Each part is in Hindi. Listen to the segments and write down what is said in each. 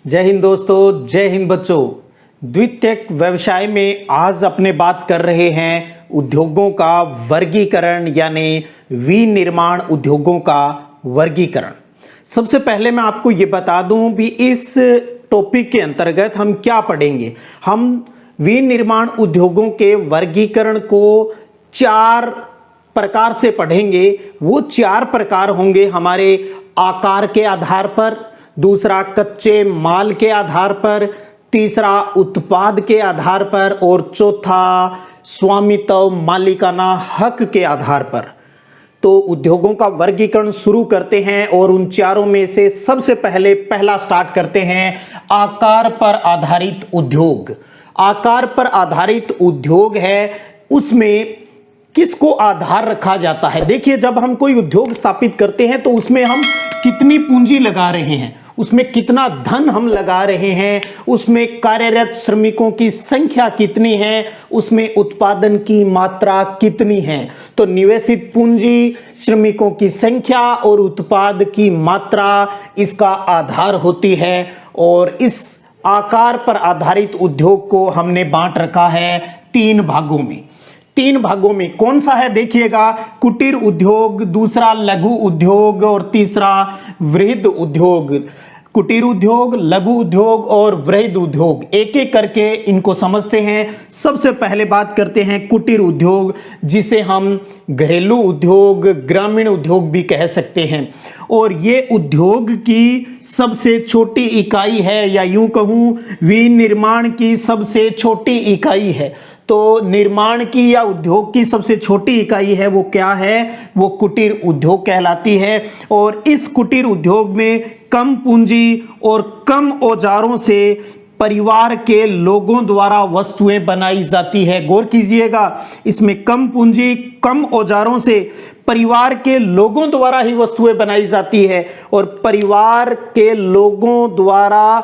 जय हिंद दोस्तों, जय हिंद बच्चों। द्वितीयक व्यवसाय में आज अपने बात कर रहे हैं उद्योगों का वर्गीकरण यानी विनिर्माण उद्योगों का वर्गीकरण। सबसे पहले मैं आपको ये बता दूं भी इस टॉपिक के अंतर्गत हम क्या पढ़ेंगे। हम विनिर्माण उद्योगों के वर्गीकरण को 4 प्रकार से पढ़ेंगे। वो 4 प्रकार होंगे हमारे आकार के आधार पर, दूसरा कच्चे माल के आधार पर, तीसरा उत्पाद के आधार पर और चौथा स्वामित्व मालिकाना हक के आधार पर। तो उद्योगों का वर्गीकरण शुरू करते हैं और उन चारों में से सबसे पहला स्टार्ट करते हैं आकार पर आधारित उद्योग। आकार पर आधारित उद्योग है, उसमें किसको आधार रखा जाता है। देखिए, जब हम कोई उद्योग स्थापित करते हैं तो उसमें हम कितनी पूंजी लगा रहे हैं, उसमें कितना धन हम लगा रहे हैं, उसमें कार्यरत श्रमिकों की संख्या कितनी है, उसमें उत्पादन की मात्रा कितनी है। तो निवेशित पूंजी, श्रमिकों की संख्या और उत्पाद की मात्रा इसका आधार होती है। और इस आकार पर आधारित उद्योग को हमने बांट रखा है 3 भागों में। 3 भागों में कौन सा है देखिएगा, कुटीर उद्योग, दूसरा लघु उद्योग और तीसरा वृहद उद्योग। कुटीर उद्योग, लघु उद्योग और वृहद उद्योग, एक एक करके इनको समझते हैं। सबसे पहले बात करते हैं कुटीर उद्योग, जिसे हम घरेलू उद्योग, ग्रामीण उद्योग भी कह सकते हैं। और ये उद्योग की सबसे छोटी इकाई है, या यूं कहूं विनिर्माण की सबसे छोटी इकाई है। तो निर्माण की या उद्योग की सबसे छोटी इकाई है, वो क्या है, वो कुटीर उद्योग कहलाती है। और इस कुटीर उद्योग में कम पूंजी और कम औजारों से परिवार के लोगों द्वारा वस्तुएं बनाई जाती है। गौर कीजिएगा, इसमें कम पूंजी, कम औजारों से परिवार के लोगों द्वारा ही वस्तुएं बनाई जाती है। और परिवार के लोगों द्वारा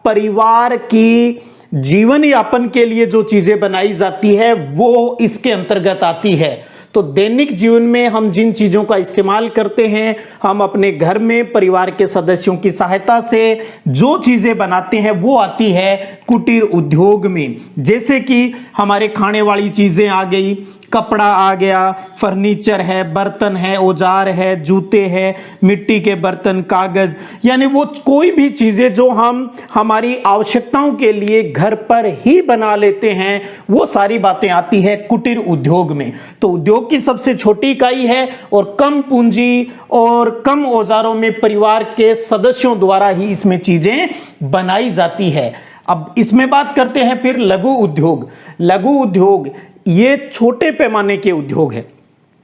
परिवार की जीवन यापन के लिए जो चीजें बनाई जाती है वो इसके अंतर्गत आती है। तो दैनिक जीवन में हम जिन चीजों का इस्तेमाल करते हैं, हम अपने घर में परिवार के सदस्यों की सहायता से जो चीजें बनाते हैं वो आती है कुटीर उद्योग में। जैसे कि हमारे खाने वाली चीजें आ गई, कपड़ा आ गया, फर्नीचर है, बर्तन है, औजार है, जूते हैं, मिट्टी के बर्तन, कागज, यानी वो कोई भी चीजें जो हम हमारी आवश्यकताओं के लिए घर पर ही बना लेते हैं, वो सारी बातें आती है कुटीर उद्योग में। तो उद्योग की सबसे छोटी इकाई है और कम पूंजी और कम औजारों में परिवार के सदस्यों द्वारा ही इसमें चीजें बनाई जाती है। अब इसमें बात करते हैं फिर लघु उद्योग। लघु उद्योग ये छोटे पैमाने के उद्योग है।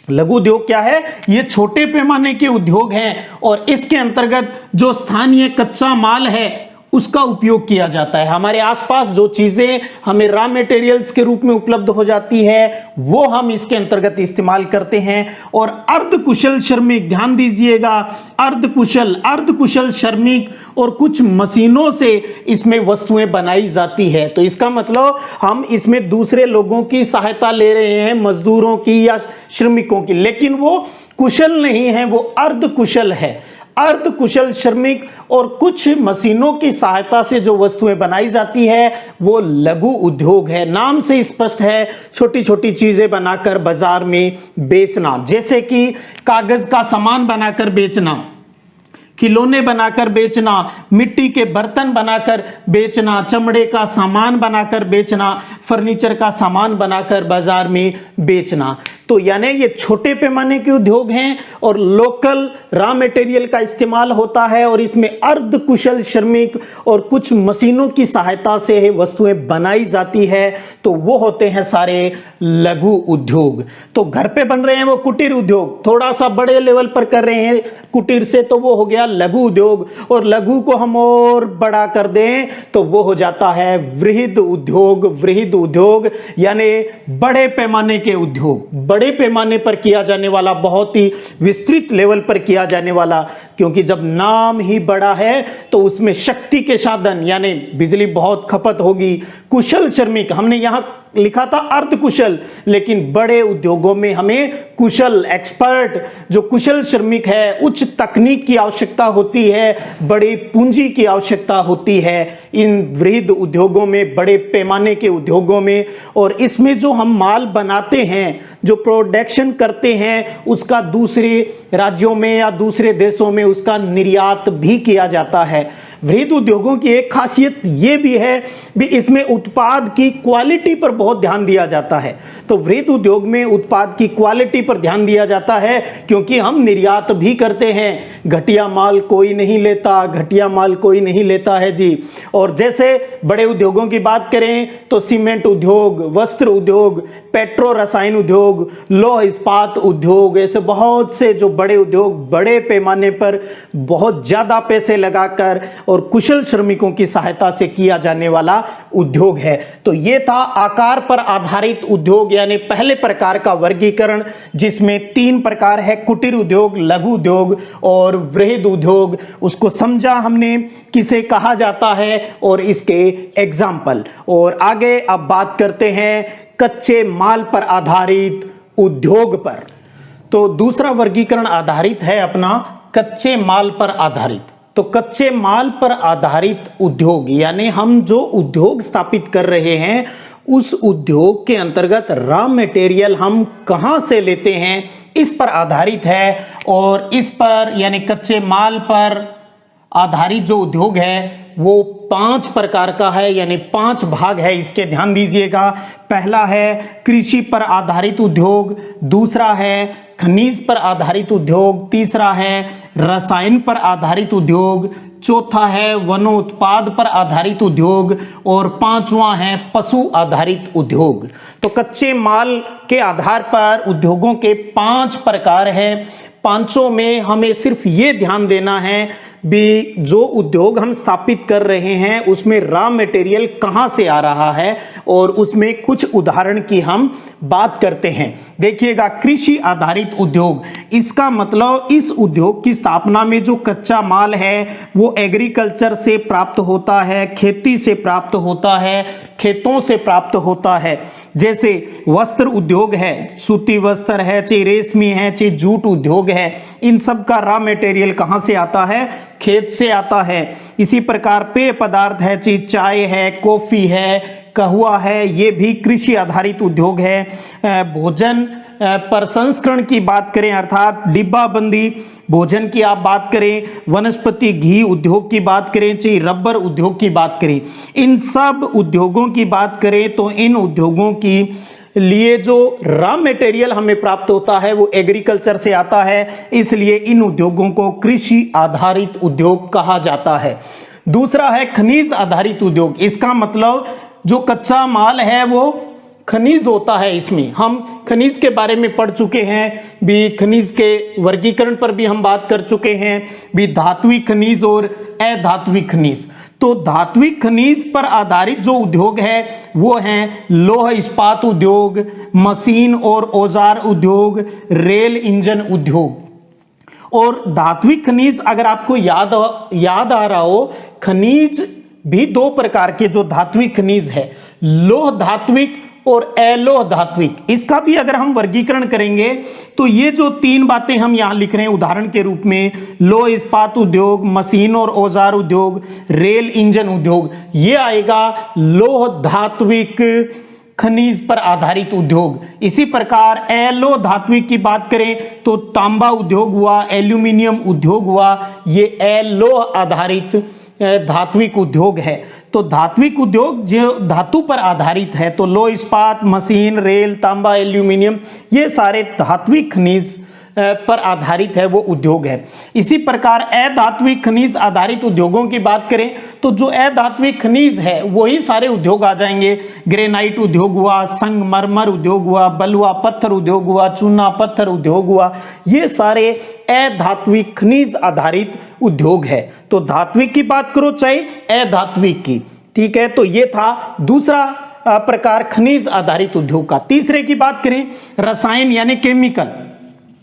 लघु उद्योग क्या है, ये छोटे पैमाने के उद्योग हैं और इसके अंतर्गत जो स्थानीय कच्चा माल है उसका उपयोग किया जाता है। हमारे आसपास जो चीजें हमें रॉ मटेरियल्स के रूप में उपलब्ध हो जाती है वो हम इसके अंतर्गत इस्तेमाल करते हैं। और अर्धकुशल श्रमिक, ध्यान दीजिएगा, अर्धकुशल श्रमिक और कुछ मशीनों से इसमें वस्तुएं बनाई जाती है। तो इसका मतलब हम इसमें दूसरे लोगों की सहायता ले रहे हैं, मजदूरों की या श्रमिकों की, लेकिन वो कुशल नहीं है, वो अर्धकुशल है। अर्धकुशल श्रमिक और कुछ मशीनों की सहायता से जो वस्तुएं बनाई जाती है वो लघु उद्योग है। नाम से स्पष्ट है, छोटी छोटी चीजें बनाकर बाजार में बेचना, जैसे कि कागज का सामान बनाकर बेचना, खिलौने बनाकर बेचना, मिट्टी के बर्तन बनाकर बेचना, चमड़े का सामान बनाकर बेचना, फर्नीचर का सामान बनाकर बाजार में बेचना। तो यानी ये छोटे पैमाने के उद्योग हैं और लोकल रॉ मटेरियल का इस्तेमाल होता है और इसमें अर्धकुशल श्रमिक और कुछ मशीनों की सहायता से वस्तुएं बनाई जाती है। तो वो होते हैं सारे लघु उद्योग। तो घर पे बन रहे हैं वो कुटीर उद्योग, थोड़ा सा बड़े लेवल पर कर रहे हैं कुटीर से तो वो हो गया लघु उद्योग, और लघु को हम और बड़ा कर दें तो वो हो जाता है वृहद उद्योग। वृहद उद्योग यानी बड़े पैमाने के उद्योग, बड़े पैमाने पर किया जाने वाला, बहुत ही विस्तृत लेवल पर किया जाने वाला। क्योंकि जब नाम ही बड़ा है तो उसमें शक्ति के साधन यानी बिजली बहुत खपत होगी। कुशल श्रमिक, हमने यहां लिखा था अर्ध कुशल, लेकिन बड़े उद्योगों में हमें कुशल एक्सपर्ट, जो कुशल श्रमिक है, उच्च तकनीक की आवश्यकता होती है, बड़ी पूंजी की आवश्यकता होती है इन वृहद उद्योगों में, बड़े पैमाने के उद्योगों में। और इसमें जो हम माल बनाते हैं, जो प्रोडक्शन करते हैं, उसका दूसरे राज्यों में या दूसरे देशों में उसका निर्यात भी किया जाता है। वृहद उद्योगों की एक खासियत ये भी है भी इसमें उत्पाद की क्वालिटी पर बहुत ध्यान दिया जाता है। तो वृहद उद्योग में उत्पाद की क्वालिटी पर ध्यान दिया जाता है क्योंकि हम निर्यात भी करते हैं। घटिया माल कोई नहीं लेता, घटिया माल कोई नहीं लेता है जी। और जैसे बड़े उद्योगों की बात करें तो सीमेंट उद्योग, वस्त्र उद्योग, पेट्रो रसायन उद्योग, लौह इस्पात उद्योग, ऐसे बहुत से जो बड़े उद्योग बड़े पैमाने पर बहुत ज्यादा पैसे लगाकर और कुशल श्रमिकों की सहायता से किया जाने वाला उद्योग है। तो ये था आकार पर आधारित उद्योग यानी पहले प्रकार का वर्गीकरण, जिसमें 3 प्रकार है, कुटीर उद्योग, लघु उद्योग और वृहद उद्योग। उसको समझा हमने किसे कहा जाता है और इसके एग्जाम्पल। और आगे अब बात करते हैं कच्चे माल पर आधारित उद्योग पर। तो दूसरा वर्गीकरण आधारित है अपना कच्चे माल पर आधारित। तो कच्चे माल पर आधारित उद्योग यानी हम जो उद्योग स्थापित कर रहे हैं उस उद्योग के अंतर्गत रॉ मटेरियल हम कहां से लेते हैं इस पर आधारित है। और इस पर यानी कच्चे माल पर आधारित जो उद्योग है वो 5 प्रकार का है, यानी 5 भाग है इसके, ध्यान दीजिएगा। पहला है कृषि पर आधारित उद्योग, दूसरा है खनिज पर आधारित उद्योग, तीसरा है रसायन पर आधारित उद्योग, चौथा है वनोत्पाद पर आधारित उद्योग और 5वां है पशु आधारित उद्योग। तो कच्चे माल के आधार पर उद्योगों के 5 प्रकार हैं। पांचों में हमें सिर्फ ये ध्यान देना है भी जो उद्योग हम स्थापित कर रहे हैं उसमें रॉ मटेरियल कहां से आ रहा है और उसमें कुछ उदाहरण की हम बात करते हैं। देखिएगा, कृषि आधारित उद्योग, इसका मतलब इस उद्योग की स्थापना में जो कच्चा माल है वो एग्रीकल्चर से प्राप्त होता है, खेती से प्राप्त होता है, खेतों से प्राप्त होता है। जैसे वस्त्र उद्योग है, सूती वस्त्र है, चाहे रेशमी है, चाहे जूट उद्योग है, इन सब का रॉ मटेरियल कहां से आता है? खेत से आता है। इसी प्रकार पेय पदार्थ है, चाहे चाय है, कॉफी है, कहवा है, ये भी कृषि आधारित उद्योग है। भोजन प्रसंस्करण की बात करें अर्थात डिब्बाबंदी भोजन की आप बात करें, वनस्पति घी उद्योग की बात करें, चाहे रबर उद्योग की बात करें, इन सब उद्योगों की बात करें तो इन उद्योगों की लिए जो रॉ मटेरियल हमें प्राप्त होता है वो एग्रीकल्चर से आता है, इसलिए इन उद्योगों को कृषि आधारित उद्योग कहा जाता है। दूसरा है खनिज आधारित उद्योग, इसका मतलब जो कच्चा माल है वो खनिज होता है। इसमें हम खनिज के बारे में पढ़ चुके हैं भी, खनिज के वर्गीकरण पर भी हम बात कर चुके हैं भी, धात्विक खनिज और अधात्विक खनिज। तो धात्विक खनिज पर आधारित जो उद्योग है वो हैं लौह इस्पात उद्योग, मशीन और औजार उद्योग, रेल इंजन उद्योग। और धात्विक खनिज अगर आपको याद आ रहा हो, खनिज भी 2 प्रकार के जो धात्विक खनिज है, लौह धात्विक और अलोह धात्विक। इसका भी अगर हम वर्गीकरण करेंगे तो ये जो 3 बातें हम यहां लिख रहे हैं उदाहरण के रूप में, लौह इस्पात उद्योग, मशीन और औजार उद्योग, रेल इंजन उद्योग, ये आएगा लौह धात्विक खनिज पर आधारित उद्योग। इसी प्रकार अलोह धात्विक की बात करें तो तांबा उद्योग हुआ, एल्यूमिनियम उद्योग हुआ, ये अलोह आधारित धात्विक उद्योग है। तो धात्विक उद्योग जो धातु पर आधारित है, तो लौह इस्पात, मशीन, रेल, तांबा, एल्यूमिनियम, ये सारे धात्विक खनिज पर आधारित है वो उद्योग है। इसी प्रकार अधात्विक खनिज आधारित उद्योगों की बात करें तो जो अधात्विक खनिज है वही सारे उद्योग आ जाएंगे। ग्रेनाइट उद्योग हुआ, संगमरमर उद्योग हुआ, बलुआ पत्थर उद्योग हुआ, चूना पत्थर उद्योग हुआ, ये सारे अधात्विक खनिज आधारित उद्योग है। तो धात्विक की बात करो चाहे अधात्विक की, ठीक है। तो ये था दूसरा प्रकार खनिज आधारित उद्योग का। तीसरे की बात करें रसायन यानी केमिकल,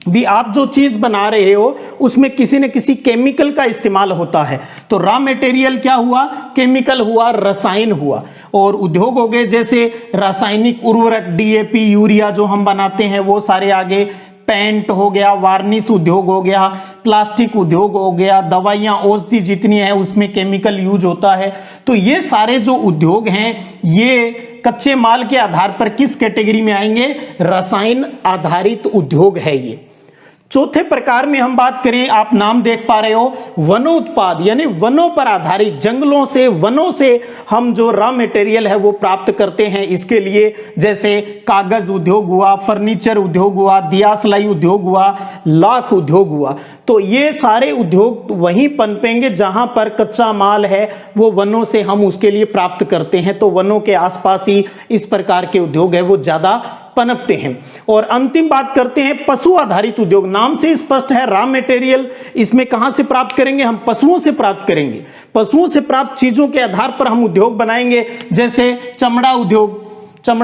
भी आप जो चीज बना रहे हो उसमें किसी न किसी केमिकल का इस्तेमाल होता है। तो रॉ मटेरियल क्या हुआ? केमिकल हुआ, रसायन हुआ। और उद्योग हो गए जैसे रासायनिक उर्वरक, डीएपी, यूरिया जो हम बनाते हैं वो सारे आगे, पेंट हो गया, वार्निश उद्योग हो गया, प्लास्टिक उद्योग हो गया, दवाइयां, औषधि जितनी है उसमें केमिकल यूज होता है। तो ये सारे जो उद्योग हैं ये कच्चे माल के आधार पर किस कैटेगरी में आएंगे? रसायन आधारित उद्योग है ये। चौथे प्रकार में हम बात करें, आप नाम देख पा रहे हो, वनोत्पाद, यानी वनों पर आधारित, जंगलों से, वनों से हम जो रॉ मटेरियल है वो प्राप्त करते हैं। इसके लिए जैसे कागज उद्योग हुआ, फर्नीचर उद्योग हुआ, दिया सिलाई उद्योग हुआ, लाख उद्योग हुआ। तो ये सारे उद्योग वहीं पनपेंगे जहां पर कच्चा माल है वो वनों से हम उसके लिए प्राप्त करते हैं। तो वनों के आसपास ही इस प्रकार के उद्योग है वो ज्यादा पनपते हैं। और अंतिम बात करते हैं पशु आधारित उद्योग। नाम से स्पष्ट है, रॉ मटेरियल इसमें कहां से प्राप्त करेंगे? हम पशुओं से प्राप्त करेंगे। पशुओं से प्राप्त चीजों के आधार पर हम उद्योग बनाएंगे। जैसे चमड़ा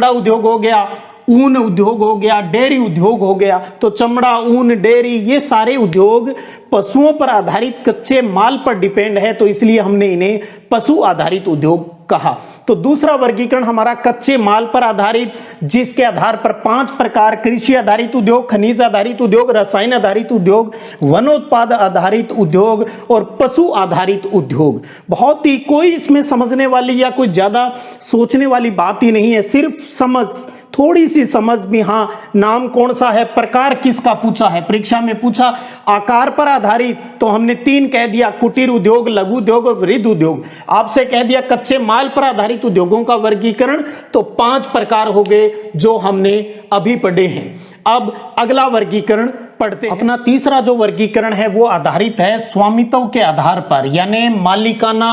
उद्योग हो गया, ऊन उद्योग हो गया, डेयरी उद्योग हो गया। तो चमड़ा, ऊन, डेयरी, ये सारे उद्योग पशुओं पर आधारित कच्चे माल पर डिपेंड है, तो इसलिए हमने इन्हें पशु आधारित उद्योग कहा। तो दूसरा वर्गीकरण हमारा कच्चे माल पर आधारित, जिसके आधार पर 5 प्रकार, कृषि आधारित उद्योग, खनिज आधारित उद्योग, रसायन आधारित उद्योग, वनोत्पाद आधारित उद्योग और पशु आधारित उद्योग। बहुत ही कोई इसमें समझने वाली या कोई ज्यादा सोचने वाली बात ही नहीं है, सिर्फ समझ, थोड़ी सी समझ भी। हाँ, नाम कौन सा है, प्रकार किसका पूछा है, परीक्षा में पूछा। आकार पर आधारित तो हमने 3 कह दिया, कुटीर उद्योग, लघु उद्योग और वृहद उद्योग। आपसे कह दिया कच्चे माल पर आधारित उद्योगों का वर्गीकरण, तो 5 प्रकार हो गए जो हमने अभी पढ़े हैं। अब अगला वर्गीकरण पढ़ते हैं। अपना तीसरा जो वर्गीकरण है वो आधारित है स्वामित्व के आधार पर, यानी मालिकाना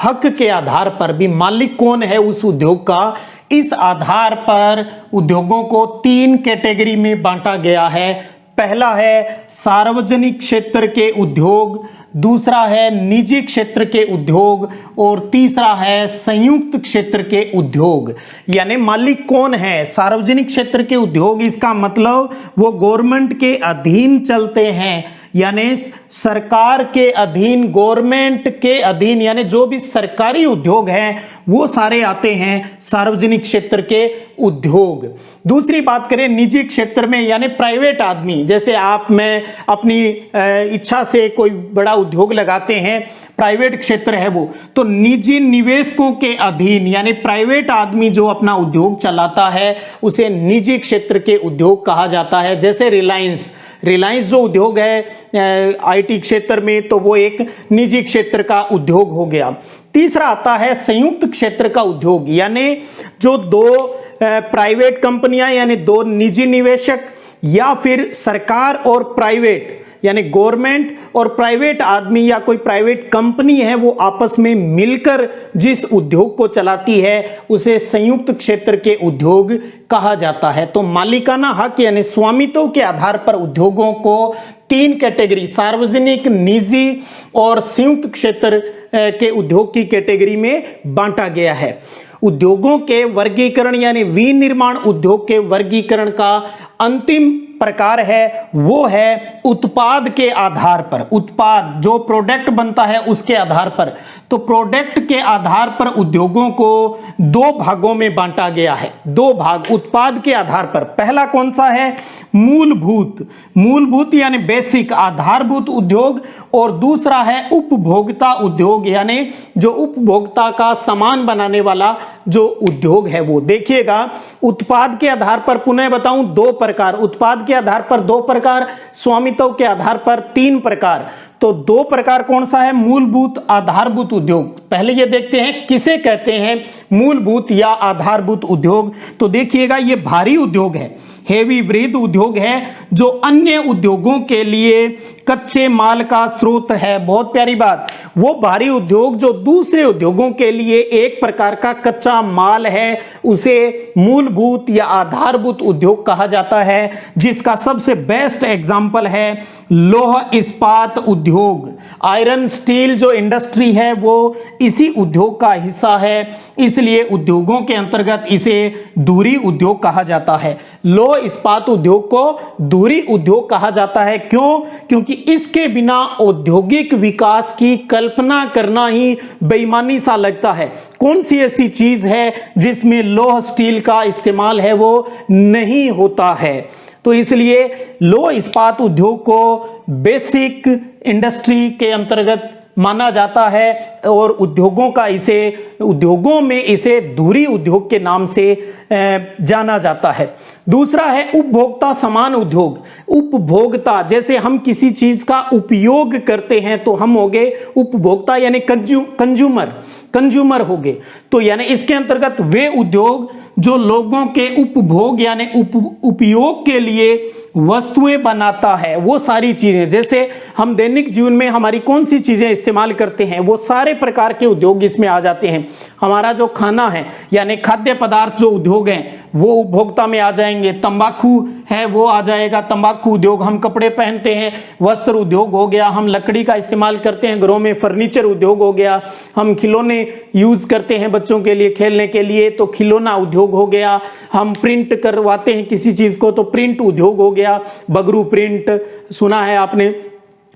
हक के आधार पर। भी मालिक कौन है उस उद्योग का, इस आधार पर उद्योगों को 3 कैटेगरी में बांटा गया है। पहला है सार्वजनिक क्षेत्र के उद्योग, दूसरा है निजी क्षेत्र के उद्योग और तीसरा है संयुक्त क्षेत्र के उद्योग। यानी मालिक कौन है? सार्वजनिक क्षेत्र के उद्योग, इसका मतलब वो गवर्नमेंट के अधीन चलते हैं, यानी सरकार के अधीन, गवर्नमेंट के अधीन, यानी जो भी सरकारी उद्योग हैं वो सारे आते हैं सार्वजनिक क्षेत्र के उद्योग। दूसरी बात करें निजी क्षेत्र में, यानी प्राइवेट आदमी, जैसे आप, मैं अपनी इच्छा से कोई बड़ा उद्योग लगाते हैं, प्राइवेट क्षेत्र है वो, तो निजी निवेशकों के अधीन, यानी प्राइवेट आदमी जो अपना उद्योग चलाता है उसे निजी क्षेत्र के उद्योग कहा जाता है। जैसे रिलायंस जो उद्योग है आईटी क्षेत्र में, तो वो एक निजी क्षेत्र का उद्योग हो गया। तीसरा आता है संयुक्त क्षेत्र का उद्योग, यानी जो 2 प्राइवेट कंपनियां, यानी 2 निजी निवेशक या फिर सरकार और प्राइवेट, यानी गवर्नमेंट और प्राइवेट आदमी या कोई प्राइवेट कंपनी है वो आपस में मिलकर जिस उद्योग को चलाती है उसे संयुक्त क्षेत्र के उद्योग कहा जाता है। तो मालिकाना हक यानी स्वामित्व के आधार पर उद्योगों को 3 कैटेगरी, सार्वजनिक, निजी और संयुक्त क्षेत्र के उद्योग की कैटेगरी में बांटा गया है। उद्योगों के वर्गीकरण यानी विनिर्माण उद्योग के वर्गीकरण का अंतिम प्रकार है वो है उत्पाद के आधार पर। उत्पाद जो प्रोडक्ट बनता है उसके आधार पर। तो प्रोडक्ट के आधार पर उद्योगों को 2 भागों में बांटा गया है। 2 भाग उत्पाद के आधार पर। पहला कौन सा है? मूलभूत यानी बेसिक, आधारभूत उद्योग, और दूसरा है उपभोक्ता उद्योग, यानी जो उपभोक्ता का सामान बनाने वाला जो उद्योग है वो। देखिएगा उत्पाद के आधार पर पुनः बताऊं 2 प्रकार, उत्पाद के आधार पर 2 प्रकार, स्वामित्व के आधार पर 3 प्रकार। तो 2 प्रकार कौन सा है? मूलभूत, आधारभूत उद्योग। पहले ये देखते हैं किसे कहते हैं मूलभूत या आधारभूत उद्योग। तो देखिएगा ये भारी उद्योग है, हेवी वृहद उद्योग है जो अन्य उद्योगों के लिए कच्चे माल का स्रोत है। बहुत प्यारी बात, वो भारी उद्योग जो दूसरे उद्योगों के लिए एक प्रकार का कच्चा माल है उसे मूलभूत या आधारभूत उद्योग कहा जाता है, जिसका सबसे बेस्ट एग्जांपल है लौह इस्पात उद्योग। आयरन स्टील जो इंडस्ट्री है वो इसी उद्योग का हिस्सा है, इसलिए उद्योगों के अंतर्गत इसे दूरी उद्योग कहा जाता है। लौह लौह इस्पात उद्योग को धुरी उद्योग कहा जाता है। क्यों? क्योंकि इसके बिना औद्योगिक विकास की कल्पना करना ही बेईमानी सा लगता है। कौन सी ऐसी चीज है जिसमें लौह स्टील का इस्तेमाल है वो नहीं होता है। तो इसलिए लौह इस्पात उद्योग को बेसिक इंडस्ट्री के अंतर्गत माना जाता है और उद्योगों में इसे धुरी उद्योग के नाम से जाना जाता है। दूसरा है उपभोक्ता समान उद्योग। उपभोक्ता, जैसे हम किसी चीज का उपयोग करते हैं तो हम हो गए उपभोक्ता यानी कंज्यूमर हो गए। तो यानी इसके अंतर्गत वे उद्योग जो लोगों के उपभोग यानी उपयोग के लिए वस्तुएं बनाता है, वो सारी चीजें, जैसे हम दैनिक जीवन में हमारी कौन सी चीजें इस्तेमाल करते हैं वो सारे प्रकार के उद्योग इसमें आ जाते हैं। हमारा जो खाना है यानी खाद्य पदार्थ जो उद्योग हैं वो उपभोक्ता में आ जाएंगे। तंबाकू है वो आ जाएगा, तंबाकू उद्योग। हम कपड़े पहनते हैं, वस्त्र उद्योग हो गया। हम लकड़ी का इस्तेमाल करते हैं घरों में, फर्नीचर उद्योग हो गया। हम खिलौने यूज करते हैं बच्चों के लिए खेलने के लिए तो खिलौना उद्योग हो गया। हम प्रिंट करवाते हैं किसी चीज को तो प्रिंट उद्योग हो गया, बगरू प्रिंट सुना है आपने।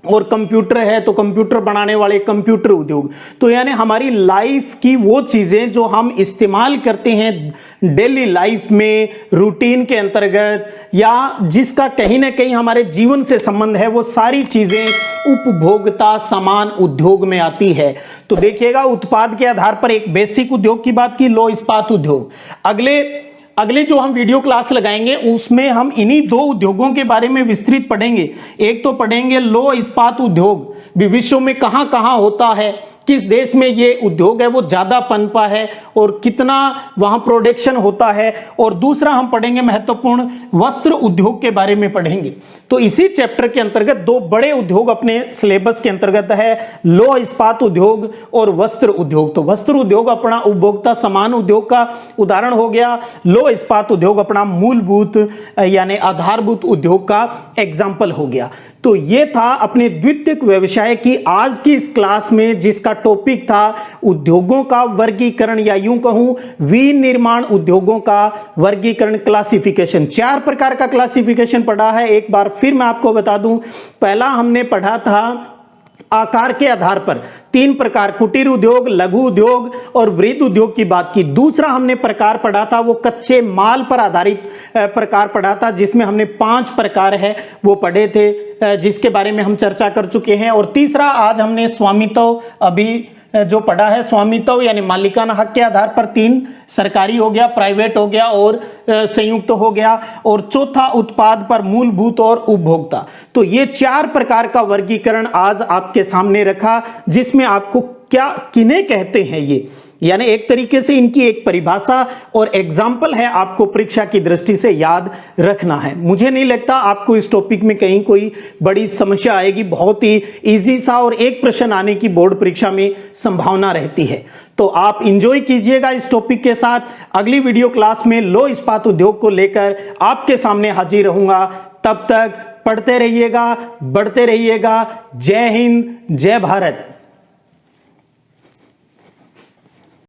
और कंप्यूटर है तो कंप्यूटर बनाने वाले कंप्यूटर उद्योग। तो यानी हमारी लाइफ की वो चीजें जो हम इस्तेमाल करते हैं डेली लाइफ में, रूटीन के अंतर्गत, या जिसका कहीं ना कहीं हमारे जीवन से संबंध है, वो सारी चीजें उपभोक्ता समान उद्योग में आती है। तो देखिएगा, उत्पाद के आधार पर एक बेसिक उद्योग की बात की, लौह इस्पात उद्योग। अगले जो हम वीडियो क्लास लगाएंगे उसमें हम इन्हीं दो उद्योगों के बारे में विस्तृत पढ़ेंगे। एक तो पढ़ेंगे लौह इस्पात उद्योग भी विश्व में कहां कहां होता है, किस देश में ये उद्योग है वो ज्यादा पनपा है और कितना वहां प्रोडक्शन होता है। और दूसरा हम पढ़ेंगे महत्वपूर्ण वस्त्र उद्योग के बारे में पढ़ेंगे। तो इसी चैप्टर के अंतर्गत दो बड़े उद्योग अपने सिलेबस के अंतर्गत है, लौह इस्पात उद्योग और वस्त्र उद्योग। तो वस्त्र उद्योग अपना उपभोक्ता समान उद्योग का उदाहरण हो गया, लौह इस्पात उद्योग अपना मूलभूत यानी आधारभूत उद्योग का एग्जाम्पल हो गया। तो ये था अपने द्वितीयक व्यवसाय की आज की इस क्लास में, जिसका टॉपिक था उद्योगों का वर्गीकरण या यूं कहूं विनिर्माण उद्योगों का वर्गीकरण, क्लासिफिकेशन। 4 प्रकार का क्लासिफिकेशन पढ़ा है। एक बार फिर मैं आपको बता दूं, पहला हमने पढ़ा था आकार के आधार पर 3 प्रकार, कुटीर उद्योग, लघु उद्योग और वृहद उद्योग की बात की। दूसरा हमने प्रकार पढ़ा था वो कच्चे माल पर आधारित प्रकार पढ़ा था, जिसमें हमने 5 प्रकार है वो पढ़े थे, जिसके बारे में हम चर्चा कर चुके हैं। और तीसरा आज हमने स्वामित्व अभी जो पढ़ा है, स्वामित्व यानी मालिकाना हक के आधार पर 3 सरकारी हो गया, प्राइवेट हो गया और संयुक्त हो गया। और चौथा उत्पाद पर मूलभूत और उपभोक्ता। तो ये 4 प्रकार का वर्गीकरण आज आपके सामने रखा, जिसमें आपको क्या किन्हें कहते हैं ये, यानी एक तरीके से इनकी एक परिभाषा और एग्जाम्पल है, आपको परीक्षा की दृष्टि से याद रखना है। मुझे नहीं लगता आपको इस टॉपिक में कहीं कोई बड़ी समस्या आएगी, बहुत ही इजी सा और एक प्रश्न आने की बोर्ड परीक्षा में संभावना रहती है। तो आप एंजॉय कीजिएगा इस टॉपिक के साथ। अगली वीडियो क्लास में लौह इस्पात उद्योग को लेकर आपके सामने हाजिर रहूंगा। तब तक पढ़ते रहिएगा, बढ़ते रहिएगा। जय हिंद, जय भारत।